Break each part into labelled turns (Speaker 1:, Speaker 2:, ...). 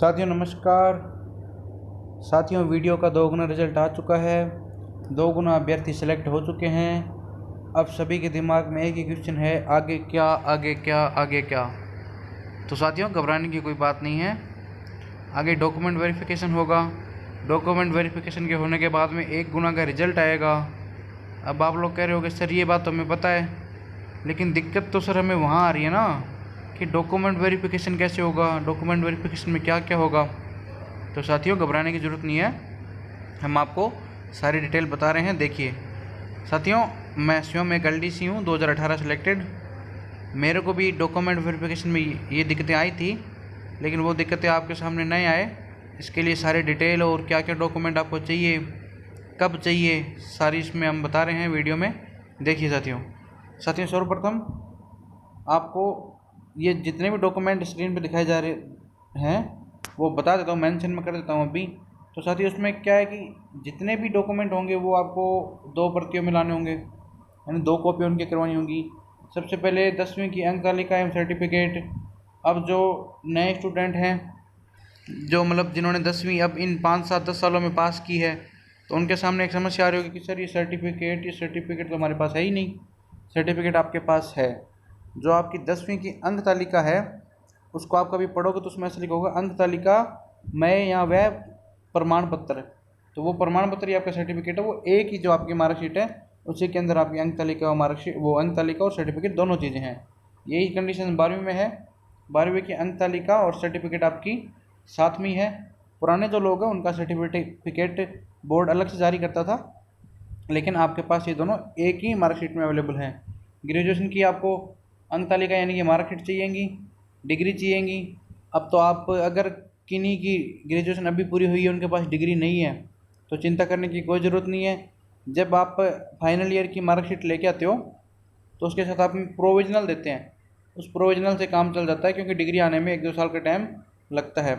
Speaker 1: साथियों नमस्कार। साथियों वीडियो का 2 गुना रिजल्ट आ चुका है। 2 गुना अभ्यर्थी सेलेक्ट हो चुके हैं। अब सभी के दिमाग में एक ही क्वेश्चन है, आगे क्या आगे क्या आगे क्या। तो साथियों घबराने की कोई बात नहीं है। आगे डॉक्यूमेंट वेरिफिकेशन होगा। डॉक्यूमेंट वेरिफिकेशन के होने के बाद में 1 गुना का रिजल्ट आएगा। अब आप लोग कह रहे हो कि सर ये बात तो हमें पता है, लेकिन दिक्कत तो सर हमें वहाँ आ रही है ना कि डॉक्यूमेंट वेरिफिकेशन कैसे होगा, डॉक्यूमेंट वेरिफिकेशन में क्या क्या होगा। तो साथियों घबराने की ज़रूरत नहीं है, हम आपको सारी डिटेल बता रहे हैं। देखिए साथियों, मैं स्वयं एक LDC हूँ, 2018 सिलेक्टेड। मेरे को भी डॉक्यूमेंट वेरिफिकेशन में ये दिक्कतें आई थी, लेकिन वो दिक्कतें आपके सामने नहीं आए। इसके लिए सारी डिटेल और क्या क्या डॉक्यूमेंट आपको चाहिए, कब चाहिए, सारी इसमें हम बता रहे हैं वीडियो में। देखिए साथियों सर्वप्रथम आपको ये जितने भी डॉक्यूमेंट स्क्रीन पर दिखाए जा रहे हैं वो बता देता हूँ, मेंशन में कर देता हूँ अभी। तो साथियों उसमें क्या है कि जितने भी डॉक्यूमेंट होंगे वो आपको 2 प्रतियों में लाने होंगे, यानी 2 कॉपी उनकी करवानी होंगी। सबसे पहले 10वीं की अंक तालिका एवं सर्टिफिकेट। अब जो नए स्टूडेंट हैं, जो मतलब जिन्होंने 10वीं अब इन 5 7 10 सालों में पास की है, तो उनके सामने एक समस्या आ रही होगी कि सर ये सर्टिफिकेट तो हमारे पास है ही नहीं। सर्टिफिकेट आपके पास है। जो आपकी 10वीं की अंक तालिका है उसको आप कभी पढ़ोगे तो उसमें ऐसा लिखा होगा अंक तालिका में या वह प्रमाण पत्र। तो वो प्रमाण पत्र ही आपका सर्टिफिकेट है। वो एक ही जो आपकी मार्कशीट है उसी के अंदर आपकी अंक तालिका और मार्कशीट, वो अंक तालिका और सर्टिफिकेट दोनों चीज़ें हैं। यही कंडीशन 12वीं में है। 12वीं की अंक तालिका और सर्टिफिकेट आपकी साथ में है। पुराने जो लोग हैं उनका सर्टिफिकेट बोर्ड अलग से जारी करता था, लेकिन आपके पास ये दोनों एक ही मार्कशीट में अवेलेबल हैं। ग्रेजुएशन की आपको अंक तालिका यानी कि मार्कशीट चाहिएगी, डिग्री चाहिएगी। अब तो आप अगर किन्हीं की ग्रेजुएशन अभी पूरी हुई है, उनके पास डिग्री नहीं है, तो चिंता करने की कोई ज़रूरत नहीं है। जब आप फाइनल ईयर की मार्कशीट लेके आते हो तो उसके साथ आप प्रोविजनल देते हैं। उस प्रोविजनल से काम चल जाता है, क्योंकि डिग्री आने में 1-2 साल का टाइम लगता है।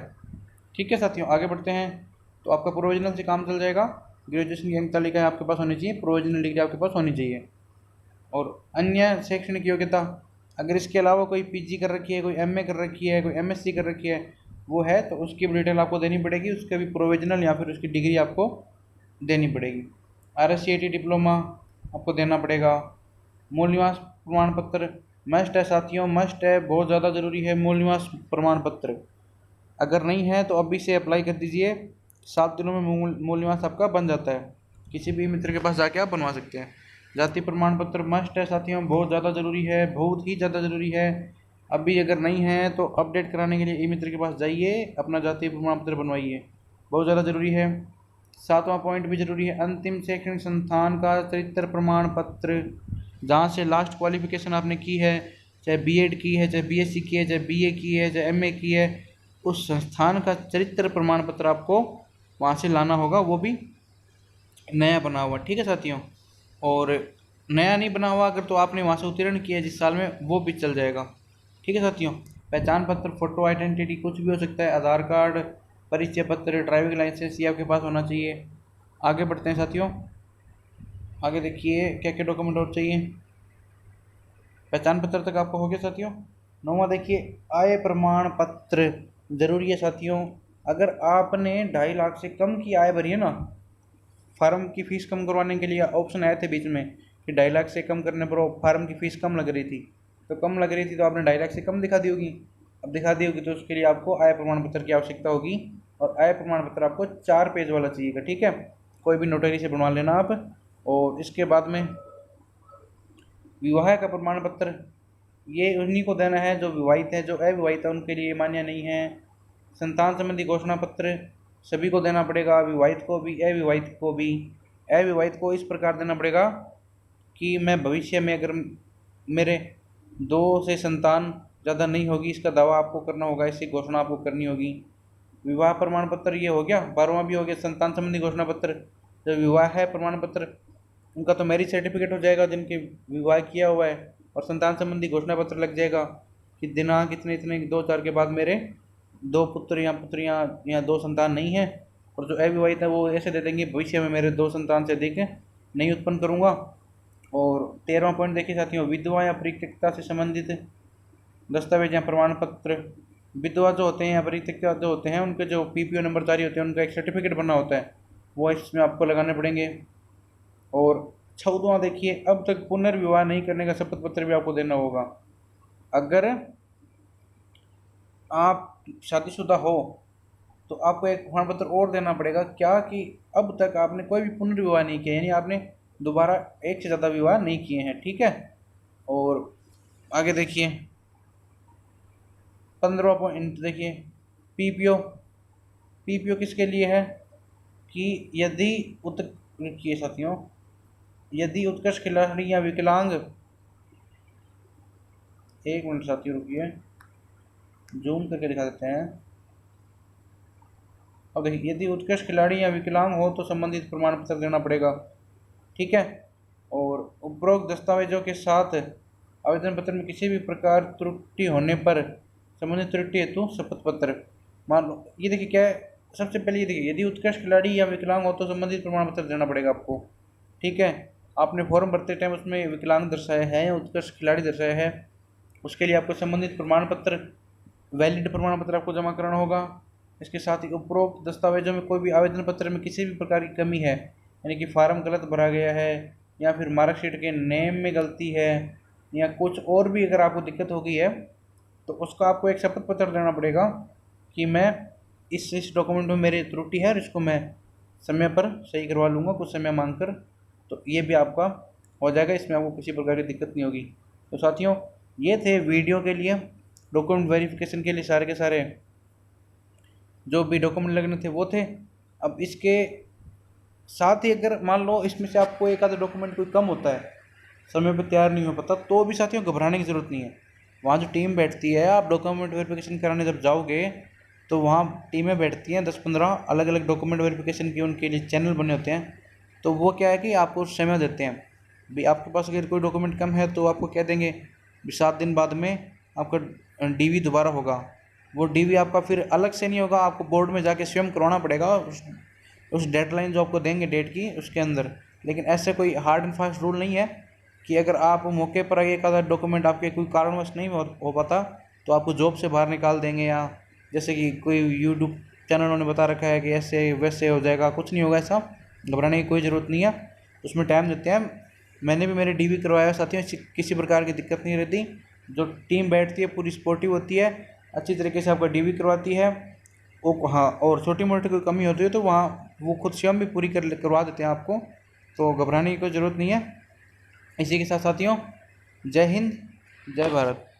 Speaker 1: ठीक है साथियों, आगे बढ़ते हैं। तो आपका प्रोविजनल से काम चल जाएगा। ग्रेजुएशन की अंक तालिका आपके पास होनी चाहिए, प्रोविजनल डिग्री आपके पास होनी चाहिए। और अन्य शैक्षणिक योग्यता, अगर इसके अलावा कोई PG कर रखी है, कोई MA कर रखी है, कोई MSc कर रखी है, वो है तो उसकी भी डिटेल आपको देनी पड़ेगी। उसका भी प्रोविजनल या फिर उसकी डिग्री आपको देनी पड़ेगी। RSCET डिप्लोमा आपको देना पड़ेगा। मूल निवास प्रमाण पत्र मस्ट है साथियों, मस्ट है, बहुत ज़्यादा ज़रूरी है मूल निवास प्रमाण पत्र। अगर नहीं है तो अभी से अप्लाई कर दीजिए, 7 दिनों में मूल निवास आपका बन जाता है। किसी भी मित्र के पास जाके आप बनवा सकते हैं। जाति प्रमाण पत्र मस्ट है साथियों, बहुत ज़्यादा ज़रूरी है, बहुत ही ज़्यादा ज़रूरी है। अभी अगर नहीं है तो अपडेट कराने के लिए ई मित्र के पास जाइए, अपना जाति प्रमाण पत्र बनवाइए, बहुत ज़्यादा ज़रूरी है। 7वां पॉइंट भी ज़रूरी है, अंतिम शैक्षणिक संस्थान का चरित्र प्रमाण पत्र, जहाँ से लास्ट क्वालिफिकेशन आपने की है, चाहे B.Ed की है, चाहे BSc की है, चाहे BA की है, चाहे MA की है, उस संस्थान का चरित्र प्रमाण पत्र आपको वहाँ से लाना होगा, वो भी नया बना हुआ। ठीक है साथियों, और नया नहीं बना हुआ अगर तो आपने वहाँ से उत्तीर्ण किया जिस साल में, वो भी चल जाएगा। ठीक है साथियों, पहचान पत्र, फोटो आइडेंटिटी कुछ भी हो सकता है, आधार कार्ड, परिचय पत्र, ड्राइविंग लाइसेंस, ये आपके पास होना चाहिए। आगे बढ़ते हैं साथियों, आगे देखिए क्या क्या डॉक्यूमेंट और चाहिए। पहचान पत्र तक आपको हो गया साथियों। 9वां देखिए, आय प्रमाण पत्र ज़रूरी है साथियों। अगर आपने 2.5 लाख से कम की आय भरी है ना, फार्म की फ़ीस कम करवाने के लिए ऑप्शन आए थे बीच में कि 2.5 लाख से कम करने पर फार्म की फ़ीस कम लग रही थी, तो कम लग रही थी तो आपने 2.5 लाख से कम दिखा दी होगी। अब दिखा दी होगी तो उसके लिए आपको आय प्रमाण पत्र की आवश्यकता होगी, और आय प्रमाण पत्र आपको 4 पेज वाला चाहिएगा। ठीक है, कोई भी नोटरी से बनवा लेना आप। और इसके बाद में विवाह का प्रमाण पत्र, ये उन्हीं को देना है जो विवाहित है, जो अविवाहित है उनके लिए मान्य नहीं है। संतान संबंधी घोषणा पत्र सभी को देना पड़ेगा, विवाहित को भी अविवाहित को भी। अविवाहित को इस प्रकार देना पड़ेगा कि मैं भविष्य में अगर मेरे 2 से संतान ज़्यादा नहीं होगी, इसका दावा आपको करना होगा, इसकी घोषणा आपको करनी होगी। विवाह प्रमाण पत्र ये हो गया, 12वां भी हो गया संतान संबंधी घोषणा पत्र। जो विवाह है प्रमाण पत्र, उनका तो मैरिज सर्टिफिकेट हो जाएगा जिनके विवाह किया हुआ है, और संतान संबंधी घोषणा पत्र लग जाएगा कि दिनांक इतने इतने 2-4 के बाद मेरे 2 पुत्र या पुत्रियां या 2 संतान नहीं है। और जो अविवाहित है वो ऐसे दे देंगे भविष्य में मेरे 2 संतान से अधिक नहीं उत्पन्न करूँगा। और 13वां पॉइंट देखिए साथियों, विधवा या परित्यक्ता से संबंधित दस्तावेज या प्रमाण पत्र, विधवा जो होते हैं या परित्यक्ता जो होते हैं उनके जो पीपीओ नंबर जारी होते हैं उनका एक सर्टिफिकेट बनना होता है, वो इसमें आपको लगाने पड़ेंगे। और 14वां देखिए, अब तक पुनर्विवाह नहीं करने का शपथ पत्र भी आपको देना होगा। अगर आप शादीशुदा हो तो आपको एक प्रमाण पत्र और देना पड़ेगा, क्या कि अब तक आपने कोई भी पुनर्विवाह नहीं किया, यानी आपने दोबारा एक से ज़्यादा विवाह नहीं किए हैं, ठीक है। और आगे देखिए 15वां पॉइंट देखिए, पीपीओ। पीपीओ किसके लिए है कि यदि रुकिए साथियों, यदि उत्कृष्ट खिलाड़ी या विकलांग, एक मिनट साथियों रुकिए, जूम करके दिखा देते हैं। अब देखिए, यदि उत्कृष्ट खिलाड़ी या विकलांग हो तो संबंधित प्रमाण पत्र देना पड़ेगा, ठीक है। और उपरोक्त दस्तावेजों के साथ आवेदन पत्र में किसी भी प्रकार त्रुटि होने पर संबंधित त्रुटि हेतु शपथ पत्र। मान लो ये देखिए क्या है, सबसे पहले ये देखिए, यदि उत्कृष्ट खिलाड़ी या विकलांग हो तो संबंधित प्रमाण पत्र देना पड़ेगा आपको, ठीक है। आपने फॉर्म भरते टाइम उसमें विकलांग दर्शाया है या उत्कृष्ट खिलाड़ी दर्शाया है, उसके लिए आपको संबंधित प्रमाण पत्र, वैलिड प्रमाण पत्र आपको जमा कराना होगा। इसके साथ ही उपरोक्त दस्तावेजों में कोई भी आवेदन पत्र में किसी भी प्रकार की कमी है, यानी कि फार्म गलत भरा गया है या फिर मार्कशीट के नेम में गलती है या कुछ और भी अगर आपको दिक्कत हो गई है तो उसका आपको एक शपथ पत्र देना पड़ेगा कि मैं इस डॉक्यूमेंट में मेरी त्रुटि है और इसको मैं समय पर सही करवा लूँगा कुछ समय मांग कर, तो ये भी आपका हो जाएगा, इसमें आपको किसी प्रकार की दिक्कत नहीं होगी। तो साथियों ये थे वीडियो के लिए डॉक्यूमेंट वेरिफिकेशन के लिए सारे के सारे जो भी डॉक्यूमेंट लगने थे वो थे। अब इसके साथ ही अगर मान लो इसमें से आपको एक आधा डॉक्यूमेंट कोई कम होता है, समय पर तैयार नहीं हो पाता, तो भी साथियों घबराने की ज़रूरत नहीं है। वहाँ जो टीम बैठती है, आप डॉक्यूमेंट वेरिफिकेशन कराने जब जाओगे तो वहाँ टीमें बैठती हैं 10-15 अलग अलग डॉक्यूमेंट वेरिफिकेशन की, उनके लिए चैनल बने होते हैं। तो वो क्या है कि आपको समय देते हैं भी, आपके पास अगर कोई डॉक्यूमेंट कम है तो आपको कह देंगे भी 7 दिन बाद में आपका डीवी दोबारा होगा। वो डीवी आपका फिर अलग से नहीं होगा, आपको बोर्ड में जाके स्वयं करवाना पड़ेगा उस डेडलाइन जो आपको देंगे डेट की उसके अंदर। लेकिन ऐसे कोई हार्ड एंड फास्ट रूल नहीं है कि अगर आप मौके पर एक आधा डॉक्यूमेंट आपके कोई कारणवश नहीं हो पाता तो आपको जॉब से बाहर निकाल देंगे, या जैसे कि कोई यूट्यूब चैनलों ने बता रखा है कि ऐसे वैसे हो जाएगा, कुछ नहीं होगा, ऐसा घबराने की कोई ज़रूरत नहीं है। उसमें टाइम देते हैं। मैंने भी मेरे डीवी करवाया साथियों, किसी प्रकार की दिक्कत नहीं रहती। जो टीम बैठती है पूरी सपोर्टिव होती है, अच्छी तरीके से आपका डीवी करवाती है। वो हाँ, और छोटी मोटी कोई कमी होती है तो वहाँ वो खुद स्वयं भी पूरी करवा देते हैं आपको, तो घबराने की कोई ज़रूरत नहीं है। इसी के साथ साथियों, जय हिंद, जय भारत।